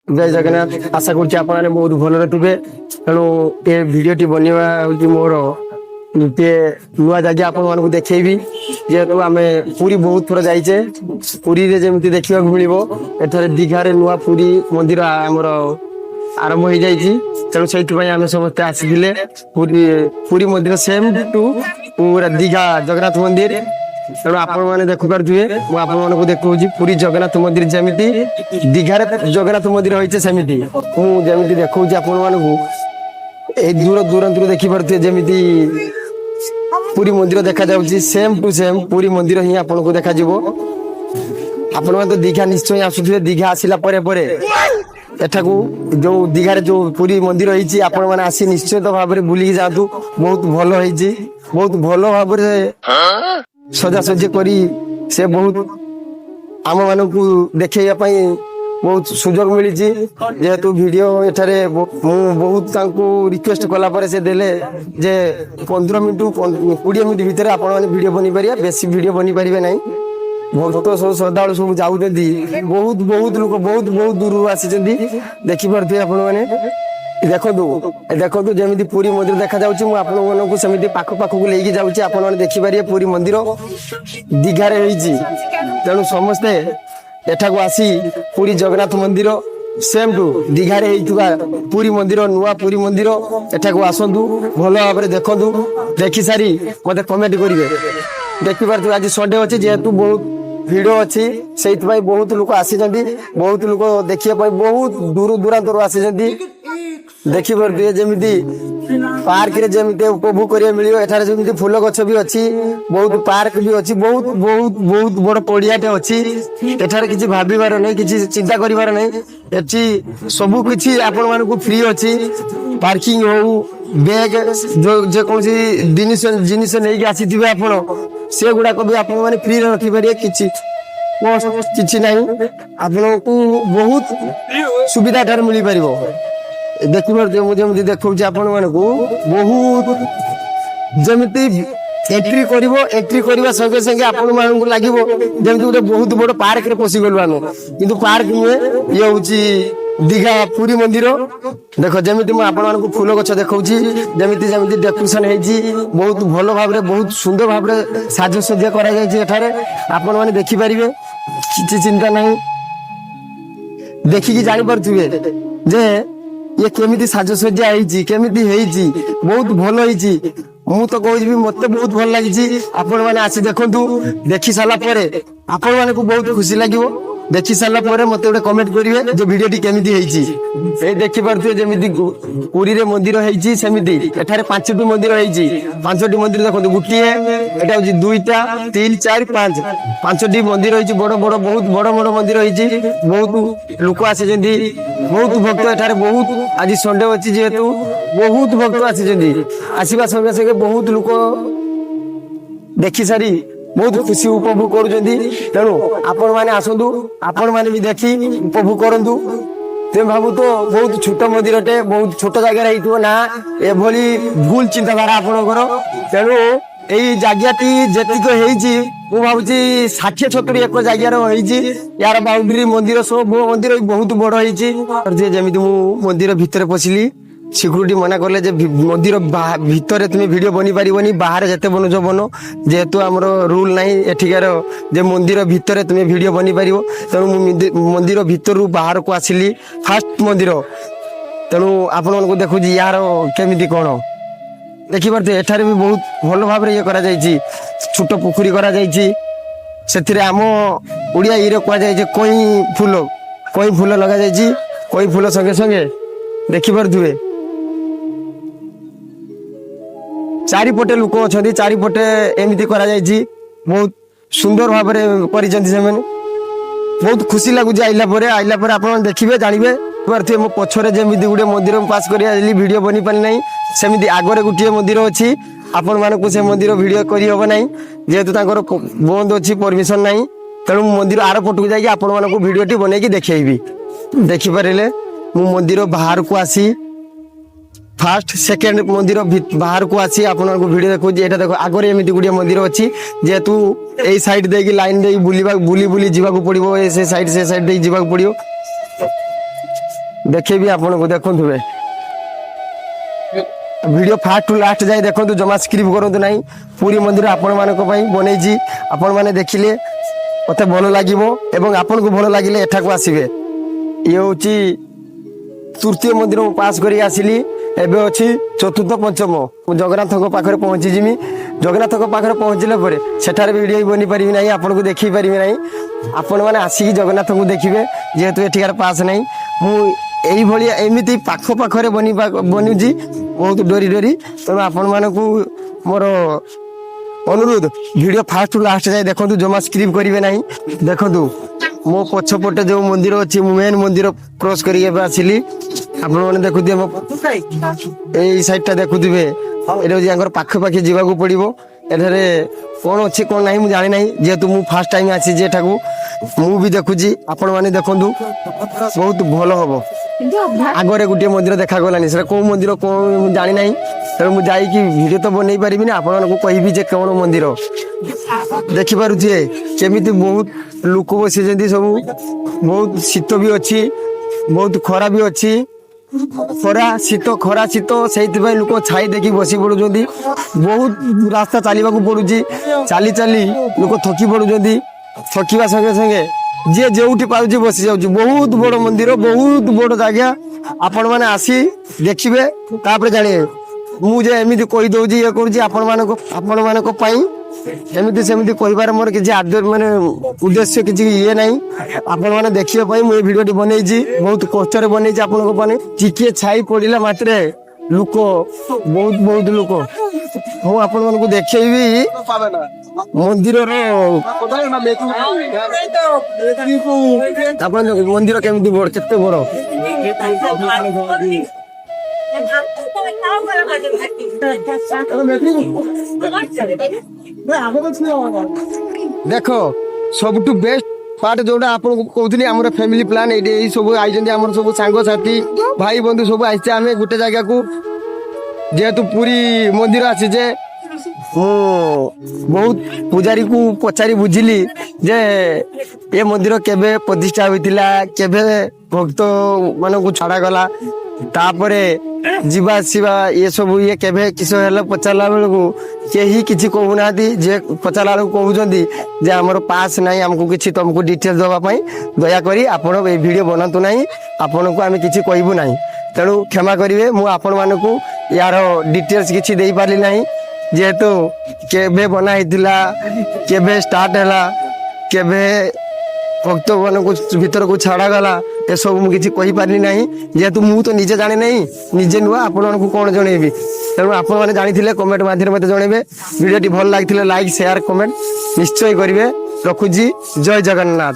जय जगन्नाथ आशा करुच्ची आपने बहुत भलरे थे तेणु ये भिडटी बनवा हूँ मोर गोटे नुआ जगह आपण मानक देखी जेहेतु आम पुरी बहुत थर जाइचे पुरी जमी देखा मिल एठार दीघार नुआ पुरी मंदिर आमर आरंभ हो जाइए तेणु से आम समस्ते आसी पुरी मंदिर सेम टू पूरा दीघा जगन्नाथ मंदिर तेणु आपण मैंने देखिपे मुझे देखा पुरी जगन्नाथ मंदिर जमी दीघार जगन्नाथ मंदिर होती सेमती मुझे देखा आपण मानक दूर दूर देखिपे जमी पुरी मंदिर देखा जाउची सेम टू सेम पुरी मंदिर ही आपन को देखा जिवो आपण तो दीघा निश्चय आसुथिबे दीघा आसिला परे परे एठाकू जो दीघार जो पुरी मंदिर होईची आपण माने आसी निश्चित भाव में बुली जातु बहुत भलो होईची बहुत भलो भाव में सजा सजी करी से बहुत आम मान को देखैया पई बहुत सुजोग मिली जेहेतु वीडियो एठारे बहुत रिक्वेस्ट कला पर से देले जे 15 मिनट 20 मिनट भितर आपण माने वीडियो बनी पारिया बेसी वीडियो बनी पारिबे नहीं भक्त सब श्रद्धालु सब जाउछंती बहुत बहुत लोग बहुत बहुत दूर आसी देखि पारथि आपण माने देखो जमी पुरी मंदिर देखा जाउछि मु आपण मानकु सेमिति पाख पाख को लेके जाउछि आपण माने देखि पारिए पुरी मंदिर दीघारे होईछि तेणु समस्ते एठाकू आसी पुरी जगन्नाथ मंदिर सेम टू दीघारे पुरी मंदिर नुआ पुरी मंदिर एठाकू आसतु भल भाव में देखु देखि सारी मत कमेंट करेंगे देखिपार आज संडे अच्छे जेहेतु बहुत भिड़ अच्छी से बहुत लोग आसी बहुत लोग देखा बहुत दूर दूरांतर आसी देखिपे जमी पार्क रे जमी उपभोग करिया मिलियो एठारे जमी फूल गछ भी अच्छी बहुत पार्क भी अच्छी बहुत बहुत बहुत बड़ पड़ियाटे अच्छी एठारे किछि भाबिबार नै किछि चिंता करिवार नै एठी सब किछि आपण मानकु फ्री अच्छी पार्किंग हो बैग जो जे कोनसी जिनिस नै के आसी थिबे आपण से गुडा को भी आपण माने फ्री रे रखि पारिए किछि नै आपण को बहुत सुविधा एठारे मिली परिबो देखिए मुझे देखा आपण मान को बहुत जमी एंट्री करवा संगे संगे आपण मान को लगे जमी गोटे बहुत बड़ पार्क रे पशि गलु आम कि पार्क नुहे ये हूँ दीघा पुरी मंदिर देख जमी आपण फूल गछ देखा जमी जमी डेकोरेशन हो बहुत भल भाव में बहुत सुंदर भाव में साजसज्जा कर आपण मैंने देखिपारे किसी चिंता ना देखिकी जापारे जे ये केमिति साजसज्जा केमिति बहुत भल मु तो कहूँ मत बहुत भल लगी आपण मैंने आसी देखु देखी सारा आपण माने को बहुत खुशी लगे देखी सारा मत गोटे कमेंट करेंगे जो भिडियो केमिति देखी पारे जमी पुरी रे मंदिर होमती एठारे 5टी मंदिर होती 5टी मंदिर देखो गोटे एटा हूँ 2टा 3 4 5 5टी मंदिर होती बड़ बड़ बहुत बड़ बड़ मंदिर होती बहुत लोक आसी बहुत भक्त एठारे बहुत आज संडे अच्छी जेहेतु बहुत भक्त आसी आसवा संगे संगे बहुत लोक देखी सारी बहुत खुशी उपभोग कर तेणु आपण मैंने आसतु आपण मैंने भी देखी उपभोग करूँ तुम भावु तो बहुत छोट मंदिरटे बहुत छोट जगह ना एभली भूल चिंताधारा आपणकर तेणु यही जगहटी जी मु भावी 60-70 एक जगह यार बाउंड्री मंदिर सब मंदिर बहुत बड़ होती जमी मंदिर भितर पशिली सिक्यूरीटी मना करले जे मंदिर भितर तुम वीडियो बनी पारिबनी बाहर जते बनुज बन जेहेतु आमर रूल नहीं एठिकार जे मंदिर भितर तुम वीडियो बनी पारिबो तेणु मंदिर भितर बाहर को आसिली फास्ट मंदिर तेणु आपण को देखु यार केमिति कोन देखिपारे एठारे भी बहुत भल भाव में ये करा जायछि छोट पोखरी करा जायछि सेथिरे आम ओडिया इरे कह जाय कई फूल लगा जायछि कई फूल संगे संगे देखिपारे चारिपटे लोक अच्छा चारिपटे एमती करा बहुत सुंदर भाव में कर बहुत खुशी लगुच आइला आप देखिए जानवे मो पछरे जमी गोटे मंदिर पास कर वीडियो बनी पारि ना सेमती आगरे गोटे मंदिर अच्छी आपण मानक से मंदिर वीडियो करहब ना जेहेतु बंद अच्छी परमिशन ना तेणु मंदिर आर पटक जाकि आपण मानक वीडियो बनई देखी देखिपारे मु मंदिर बाहर को आसी फास्ट सेकेंड मंदिर बाहर को आसी आपण वीडियो देखो एटा देखो आगरे एमती गुड़िया मंदिर अच्छी जेहेतु यही साइड दे लाइन दे बुली बुली जावाक पड़ो से साइड दे जावाक पड़ो ଦେଖେଇବି ଆପଣଙ୍କୁ ଦେଖୁଥିବେ ভিডিও ফার্স্ট টু লাস্ট যাই দেখন্তু জমা স্ক্রিপ্ট করন্তু নাই পুরী মন্দির আপন মানক পাই বনেইছি আপন মানে দেখিলে মতে ভালো লাগিব এবং আপনকু ভালো লাগিলে এঠাকু আসিবে ইয়ে হচ্ছে তৃতীয় মন্দির মু পাস করি আসিলি এবে অছি চতুর্থ পঞ্চম মু জগন্নাথଙ୍କ পাখরে পৌঁছি জিমি জগন্নাথଙ୍କ পাখরে পৌঁছিলা পরে সেঠারে ভিডিও বনি পারিবি নাই আপনকু দেখি পারিবি নাই আপন মানে আসিকি জগন্নাথଙ୍କୁ ଦେଖିବେ যেহেতু এঠিকার পাস নাই মু এইভাবে এমিতি পাখ পাখরে বনুছি ବହୁତ ଡରି ଡରି ତେଣୁ ଆପଣମାନଙ୍କୁ ମୋର ଅନୁରୋଧ ଭିଡ଼ିଓ ଫାର୍ଷ୍ଟ ଟୁ ଲାଷ୍ଟ ଯାଏ ଦେଖନ୍ତୁ ଜମା ସ୍କ୍ରିପ୍ କରିବେ ନାହିଁ ଦେଖନ୍ତୁ ମୋ ପଛପଟେ ଯେଉଁ ମନ୍ଦିର ଅଛି ମୁଁ ମେନ୍ ମନ୍ଦିର କ୍ରସ୍ କରିକି ଏବେ ଆସିଲି ଆପଣମାନେ ଦେଖୁଥିବେ ମୋ ଏଇ ସାଇଡ୍ଟା ଦେଖୁଥିବେ ଏଇଟା ହେଉଛି ତାଙ୍କର ପାଖାପାଖି ଯିବାକୁ ପଡ଼ିବ ଏଠାରେ କ'ଣ ଅଛି କ'ଣ ନାହିଁ ମୁଁ ଜାଣି ନାହିଁ ଯେହେତୁ ମୁଁ ଫାର୍ଷ୍ଟ ଟାଇମ୍ ଆସିଛି ଏଠାକୁ ମୁଁ ବି ଦେଖୁଛି ଆପଣମାନେ ଦେଖନ୍ତୁ ବହୁତ ଭଲ ହବ ଆଗରେ ଗୋଟିଏ ମନ୍ଦିର ଦେଖାଗଲାନି ସେଟା କୋଉ ମନ୍ଦିର କୋଉ ମୁଁ ଜାଣି ନାହିଁ ତେଣୁ ମୁଁ ଯାଇକି ଭିଡ଼ିଓ ତ ବନେଇ ପାରିବିନି ଆପଣମାନଙ୍କୁ କହିବି ଯେ କ'ଣ ମନ୍ଦିର ଦେଖିପାରୁଥିବେ କେମିତି ବହୁତ ଲୋକ ବସିଛନ୍ତି ସବୁ ବହୁତ ଶୀତ ବି ଅଛି ବହୁତ ଖରା ବି ଅଛି ଖରା ଶୀତ ସେଇଥିପାଇଁ ଲୋକ ଛାଇ ଦେଖି ବସି ପଡୁଛନ୍ତି ବହୁତ ରାସ୍ତା ଚାଲିବାକୁ ପଡୁଛି ଚାଲି ଚାଲି ଲୋକ ଥକି ପଡୁଛନ୍ତି ଥକିବା ସଙ୍ଗେ ସଙ୍ଗେ ଯିଏ ଯୋଉଠି ପାଉଛି ବସି ଯାଉଛି ବହୁତ ବଡ ମନ୍ଦିର ବହୁତ ବଡ ଜାଗା ଆପଣ ମାନେ ଆସି ଦେଖିବେ ତାପରେ ଜାଣିବେ ମୁଁ ଯେ ଏମିତି କହିଦଉଛି ଇଏ କରୁଛି ଆପଣମାନଙ୍କ ପାଇଁ ଏମିତି ସେମିତି କହିବାର ମୋର କିଛି ମାନେ ଉଦ୍ଦେଶ୍ୟ କିଛି ଇଏ ନାହିଁ ଆପଣମାନେ ଦେଖିବା ପାଇଁ ମୁଁ ଏ ଭିଡ଼ିଓଟି ବନେଇଛି ବହୁତ କଷ୍ଟରେ ବନେଇଛି ଆପଣଙ୍କ ପାଇଁ ଟିକେ ଛାଇ ପଡ଼ିଲା ମାତ୍ରେ ଲୋକ ବହୁତ ଲୋକ ମୁଁ ଆପଣମାନଙ୍କୁ ଦେଖେଇବି ମନ୍ଦିରର ଆପଣ ମନ୍ଦିର କେମିତି ବଡ କେତେ ବଡ ଦେଖ ସବୁଠୁ ବେଷ୍ଟ ପାର୍ଟ ଯୋଉଟା ଆପଣଙ୍କୁ କହୁଥିଲି ଆମର ଫ୍ୟାମିଲି ପ୍ଲାନ୍ ଏଇଠି ଏଇ ସବୁ ଆଇଛନ୍ତି ଆମର ସବୁ ସାଙ୍ଗସାଥି ଭାଇ ବନ୍ଧୁ ସବୁ ଆସିଛେ ଆମେ ଗୋଟେ ଜାଗାକୁ ଯେହେତୁ ପୁରୀ ମନ୍ଦିର ଆସିଛେ ମୁଁ ବହୁତ ପୂଜାରୀକୁ ପଚାରି ବୁଝିଲି ଯେ ଏ ମନ୍ଦିର କେବେ ପ୍ରତିଷ୍ଠା ହୋଇଥିଲା କେବେ ଭକ୍ତ ମାନଙ୍କୁ ଛଡ଼ାଗଲା ତାପରେ ଯିବା ଆସିବା ଇଏ ସବୁ ଇଏ କେବେ କିସ ହେଲା ପଚାରିଲା ବେଳକୁ କେହି କିଛି କହୁନାହାନ୍ତି ଯିଏ ପଚାରିଲା ବେଳକୁ କହୁଛନ୍ତି ଯେ ଆମର ପାସ୍ ନାହିଁ ଆମକୁ କିଛି ତମକୁ ଡିଟେଲ୍ସ ଦେବା ପାଇଁ ଦୟାକରି ଆପଣ ଏଇ ଭିଡ଼ିଓ ବନାନ୍ତୁ ନାହିଁ ଆପଣଙ୍କୁ ଆମେ କିଛି କହିବୁ ନାହିଁ ତେଣୁ କ୍ଷମା କରିବେ ମୁଁ ଆପଣମାନଙ୍କୁ ୟାର ଡିଟେଲ୍ସ କିଛି ଦେଇପାରିଲି ନାହିଁ ଯେହେତୁ କେବେ ବନା ହେଇଥିଲା କେବେ ଷ୍ଟାର୍ଟ ହେଲା କେବେ ଭକ୍ତମାନଙ୍କୁ ଭିତରକୁ ଛଡ଼ାଗଲା ଏସବୁ ମୁଁ କିଛି କହିପାରିଲି ନାହିଁ ଯେହେତୁ ମୁଁ ତ ନିଜେ ଜାଣି ନାହିଁ ନିଜେ ନୂଆ ଆପଣମାନଙ୍କୁ କ'ଣ ଜଣେଇବି ତେଣୁ ଆପଣମାନେ ଜାଣିଥିଲେ କମେଣ୍ଟ ମାଧ୍ୟମରେ ମୋତେ ଜଣେଇବେ ଭିଡ଼ିଓଟି ଭଲ ଲାଗିଥିଲେ ଲାଇକ୍ ସେୟାର କମେଣ୍ଟ ନିଶ୍ଚୟ କରିବେ ରଖୁଛି ଜୟ ଜଗନ୍ନାଥ।